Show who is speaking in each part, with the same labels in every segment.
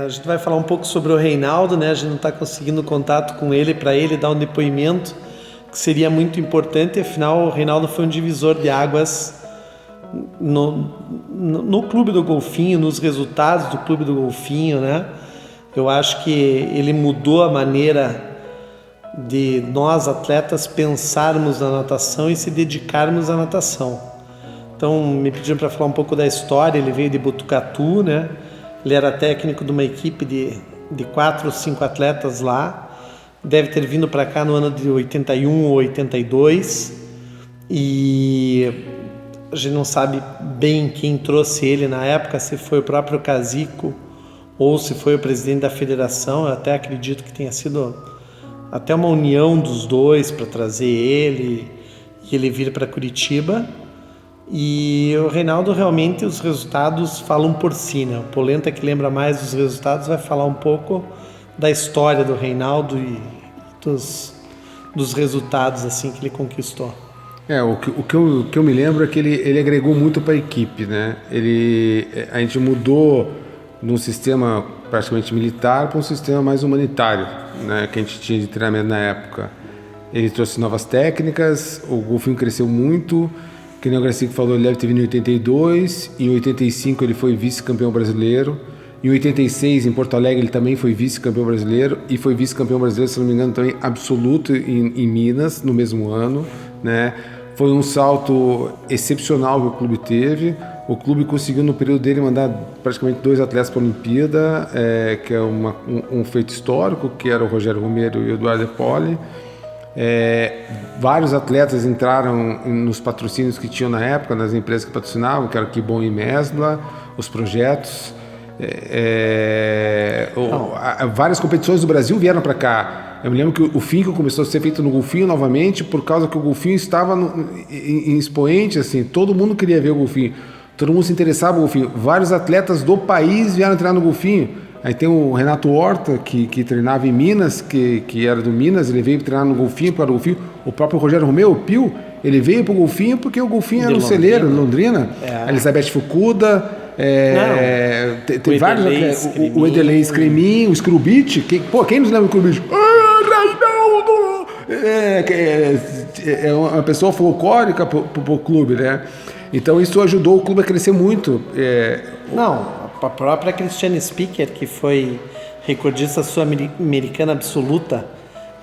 Speaker 1: A gente vai falar um pouco sobre o Reinaldo, né? A gente não está conseguindo contato com ele para ele dar um depoimento que seria muito importante. Afinal, o Reinaldo foi um divisor de águas no Clube do Golfinho, nos resultados do Clube do Golfinho, né? Eu acho que ele mudou a maneira de nós atletas pensarmos na natação e se dedicarmos à natação. Então me pediram para falar um pouco da história. Ele veio de Botucatu, né? Ele era técnico de uma equipe de 4 ou 5 atletas lá. Deve ter vindo para cá no ano de 81 ou 82. E a gente não sabe bem quem trouxe ele na época, se foi o próprio Cazico ou se foi o presidente da federação. Eu até acredito que tenha sido até uma união dos dois para trazer ele e ele vir para Curitiba. E o Reinaldo, realmente, os resultados falam por si, né? O Polenta, que lembra mais dos resultados, vai falar um pouco da história do Reinaldo e dos resultados assim que ele conquistou.
Speaker 2: O que eu me lembro é que ele agregou muito para a equipe, né? A gente mudou de um sistema praticamente militar para um sistema mais humanitário, né? Que a gente tinha de treinamento na época. Ele trouxe novas técnicas, o golfinho cresceu muito. Que nem o Gracico falou, ele deve ter vindo em 82, em 85 ele foi vice-campeão brasileiro, em 86 em Porto Alegre ele também foi vice-campeão brasileiro e foi vice-campeão brasileiro, se não me engano, também absoluto em Minas, no mesmo ano, né? Foi um salto excepcional que o clube teve. O clube conseguiu no período dele mandar praticamente 2 atletas para a Olimpíada, que é um feito histórico, que era o Rogério Romero e o Eduardo Poli. Vários atletas entraram nos patrocínios que tinham na época, nas empresas que patrocinavam, que era Kibon e Mesbla, os projetos. Várias competições do Brasil vieram para cá. Eu me lembro que o Finco começou a ser feito no Golfinho novamente, por causa que o Golfinho estava em expoente, assim, todo mundo queria ver o Golfinho, todo mundo se interessava no Golfinho. Vários atletas do país vieram treinar no Golfinho. Aí tem o Renato Horta, que treinava em Minas, que era do Minas, ele veio treinar no Golfinho, para o Golfinho. O próprio Rogério Romeu, o Pio, ele veio para o Golfinho porque o Golfinho era um celeiro, Londrina. A Elizabeth Fukuda, tem vários atletas, o Edelei Scremin, o Scrubit, quem nos lembra do Scrubit? Reinaldo! É uma pessoa folclórica para o clube, né? Então isso ajudou o clube a crescer muito.
Speaker 1: A própria Christiane Speaker, que foi recordista sul-americana absoluta,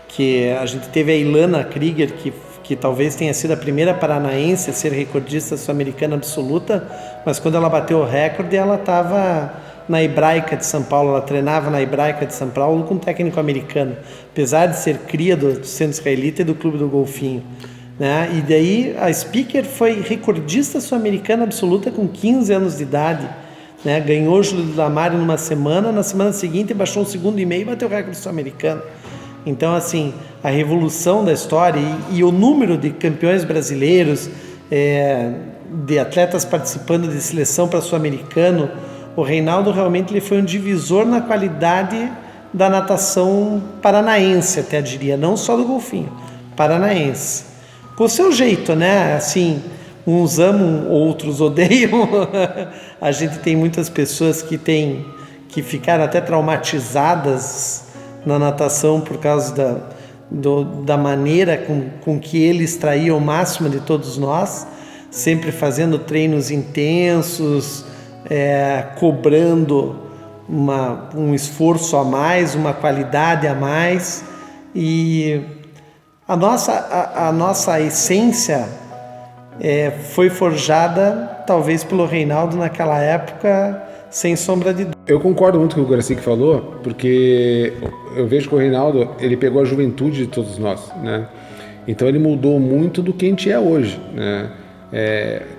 Speaker 1: que a gente teve a Ilana Krieger, que talvez tenha sido a primeira paranaense a ser recordista sul-americana absoluta, mas quando ela bateu o recorde, ela estava na Hebraica de São Paulo, ela treinava na Hebraica de São Paulo com um técnico americano, apesar de ser cria do Centro Israelita e do Clube do Golfinho, né? E daí a Speaker foi recordista sul-americana absoluta com 15 anos de idade, né? Ganhou o Júlio Lamari numa semana, na semana seguinte baixou 1,5 segundos e bateu o recorde sul-americano. Então, assim, a revolução da história e o número de campeões brasileiros, de atletas participando de seleção para sul-americano, o Reinaldo realmente ele foi um divisor na qualidade da natação paranaense, até diria, não só do golfinho, paranaense. Com o seu jeito, né? Assim, uns amam, outros odeiam. A gente tem muitas pessoas que ficaram até traumatizadas na natação por causa da maneira com que ele extraía o máximo de todos nós, sempre fazendo treinos intensos, cobrando um esforço a mais, uma qualidade a mais. E a nossa essência foi forjada talvez pelo Reinaldo naquela época, sem sombra de dúvida.
Speaker 2: Eu concordo muito com o que o Gracic falou, porque eu vejo que o Reinaldo ele pegou a juventude de todos nós, né? Então ele mudou muito do que a gente é hoje, né?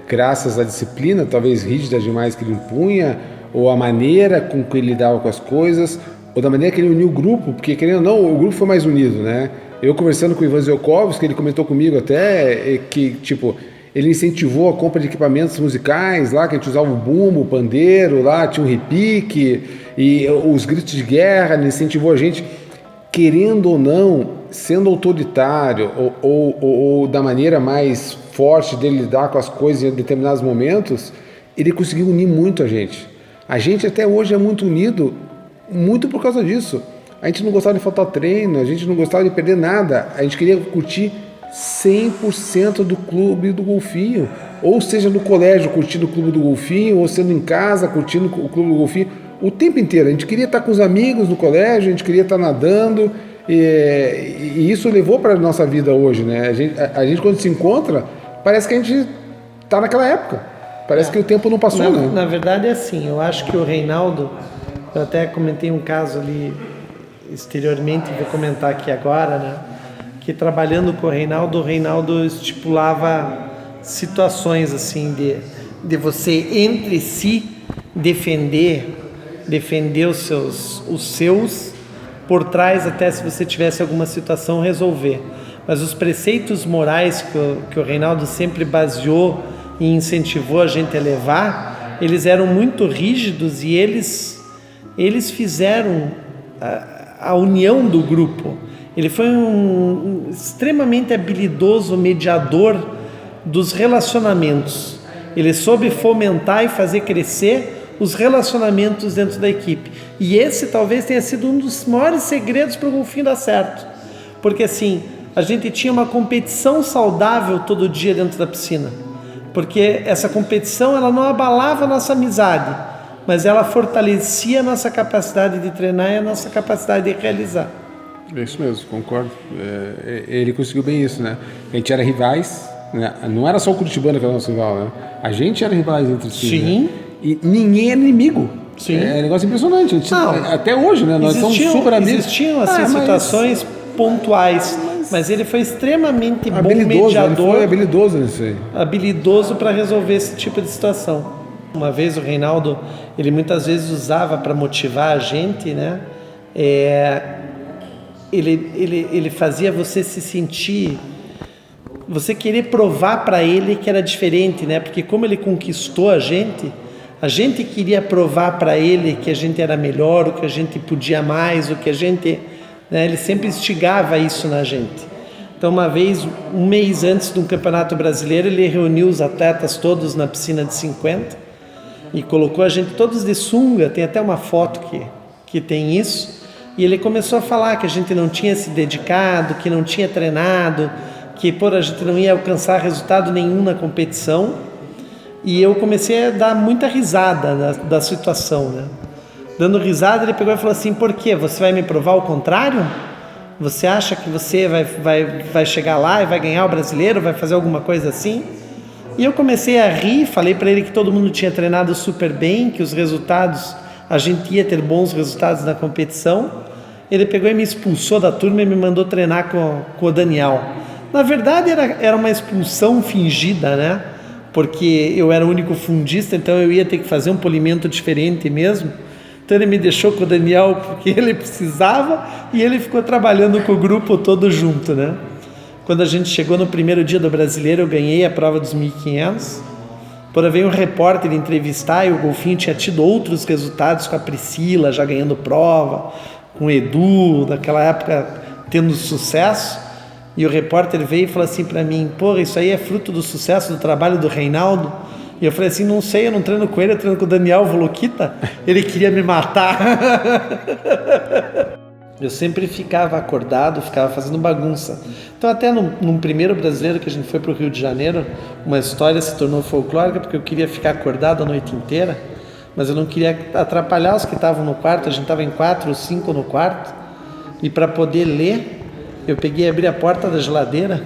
Speaker 2: Graças à disciplina, talvez rígida demais, que ele impunha, ou a maneira com que ele lidava com as coisas, ou da maneira que ele uniu o grupo, porque querendo ou não, o grupo foi mais unido, né? Eu conversando com o Ivan Zelkovski, ele comentou comigo até que, tipo, ele incentivou a compra de equipamentos musicais lá, que a gente usava o bumbo, o pandeiro, lá tinha um repique, e os gritos de guerra, ele incentivou a gente, querendo ou não, sendo autoritário, ou da maneira mais forte dele lidar com as coisas em determinados momentos, ele conseguiu unir muito a gente. A gente até hoje é muito unido muito por causa disso. A gente não gostava de faltar treino, a gente não gostava de perder nada, a gente queria curtir 100% do clube do golfinho, ou seja, no colégio curtindo o clube do golfinho, ou sendo em casa curtindo o clube do golfinho, o tempo inteiro. A gente queria estar com os amigos no colégio, a gente queria estar nadando, e isso levou para a nossa vida hoje, né? A gente quando se encontra, parece que a gente está naquela época, parece que o tempo não passou, né?
Speaker 1: Na verdade é assim, eu acho que o Reinaldo, eu até comentei um caso ali exteriormente, vou comentar aqui agora, né? Que trabalhando com o Reinaldo estipulava situações assim de você entre si defender os seus, por trás até se você tivesse alguma situação resolver. Mas os preceitos morais que o Reinaldo sempre baseou e incentivou a gente a levar, eles eram muito rígidos e eles fizeram a união do grupo. Ele foi um extremamente habilidoso mediador dos relacionamentos. Ele soube fomentar e fazer crescer os relacionamentos dentro da equipe. E esse talvez tenha sido um dos maiores segredos para o golfinho dar certo. Porque assim, a gente tinha uma competição saudável todo dia dentro da piscina. Porque essa competição, ela não abalava a nossa amizade, mas ela fortalecia a nossa capacidade de treinar e a nossa capacidade de realizar.
Speaker 2: É isso mesmo, concordo. Ele conseguiu bem isso, né? A gente era rivais, né? Não era só o Curitibano que era nosso rival, né? A gente era rivais entre si.
Speaker 1: Sim.
Speaker 2: Né? E ninguém era inimigo.
Speaker 1: Sim.
Speaker 2: É um negócio impressionante. Até hoje, né? Nós somos super amigos.
Speaker 1: Existiam assim, situações pontuais, mas ele foi extremamente bom mediador.
Speaker 2: Ele foi habilidoso nisso aí.
Speaker 1: Habilidoso para resolver esse tipo de situação. Uma vez o Reinaldo, ele muitas vezes usava para motivar a gente, né? Ele fazia você se sentir, você querer provar para ele que era diferente, né? Porque como ele conquistou a gente queria provar para ele que a gente era melhor, o que a gente podia mais, o que a gente, né? Ele sempre instigava isso na gente. Então uma vez, um mês antes de um campeonato brasileiro, ele reuniu os atletas todos na piscina de 50 e colocou a gente todos de sunga, tem até uma foto que tem isso. E ele começou a falar que a gente não tinha se dedicado, que não tinha treinado, que a gente não ia alcançar resultado nenhum na competição. E eu comecei a dar muita risada da situação, né? Dando risada, ele pegou e falou assim: por quê? Você vai me provar o contrário? Você acha que você vai chegar lá e vai ganhar o brasileiro, vai fazer alguma coisa assim? E eu comecei a rir, falei para ele que todo mundo tinha treinado super bem, que os resultados, a gente ia ter bons resultados na competição. Ele pegou e me expulsou da turma e me mandou treinar com o Daniel. Na verdade era uma expulsão fingida, né? Porque eu era o único fundista, então eu ia ter que fazer um polimento diferente mesmo. Então ele me deixou com o Daniel porque ele precisava e ele ficou trabalhando com o grupo todo junto, né? Quando a gente chegou no primeiro dia do brasileiro, eu ganhei a prova dos 1.500. Veio um repórter entrevistar e o golfinho tinha tido outros resultados com a Priscila, já ganhando prova, com o Edu, naquela época tendo sucesso. E o repórter veio e falou assim para mim: porra, isso aí é fruto do sucesso do trabalho do Reinaldo? E eu falei assim: não sei, eu não treino com ele, eu treino com o Daniel Voluquita. Ele queria me matar. Eu sempre ficava acordado, ficava fazendo bagunça. Então até num primeiro brasileiro que a gente foi para o Rio de Janeiro, uma história se tornou folclórica, porque eu queria ficar acordado a noite inteira, mas eu não queria atrapalhar os que estavam no quarto. A gente estava em 4 ou 5 no quarto, e para poder ler, eu peguei e abri a porta da geladeira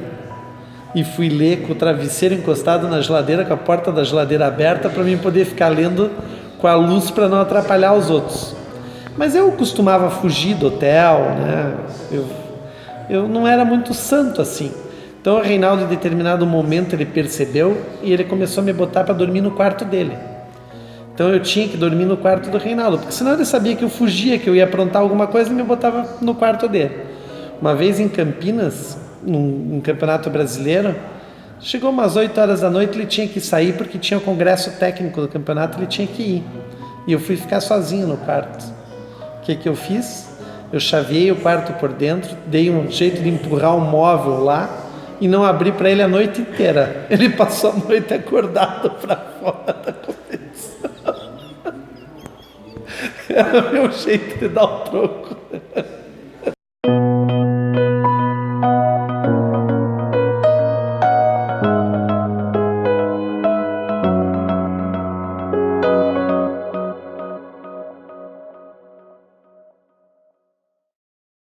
Speaker 1: e fui ler com o travesseiro encostado na geladeira, com a porta da geladeira aberta, para mim poder ficar lendo com a luz para não atrapalhar os outros. Mas eu costumava fugir do hotel, né? Eu não era muito santo assim. Então o Reinaldo, em determinado momento, ele percebeu e ele começou a me botar para dormir no quarto dele. Então eu tinha que dormir no quarto do Reinaldo, porque senão ele sabia que eu fugia, que eu ia aprontar alguma coisa, e me botava no quarto dele. Uma vez em Campinas, num campeonato brasileiro, chegou umas 8 horas da noite, ele tinha que sair porque tinha o congresso técnico do campeonato, ele tinha que ir. E eu fui ficar sozinho no quarto. O que eu fiz? Eu chaveei o quarto por dentro, dei um jeito de empurrar um móvel lá e não abri para ele a noite inteira. Ele passou a noite acordado para fora da competição. Era o meu jeito de dar o troco.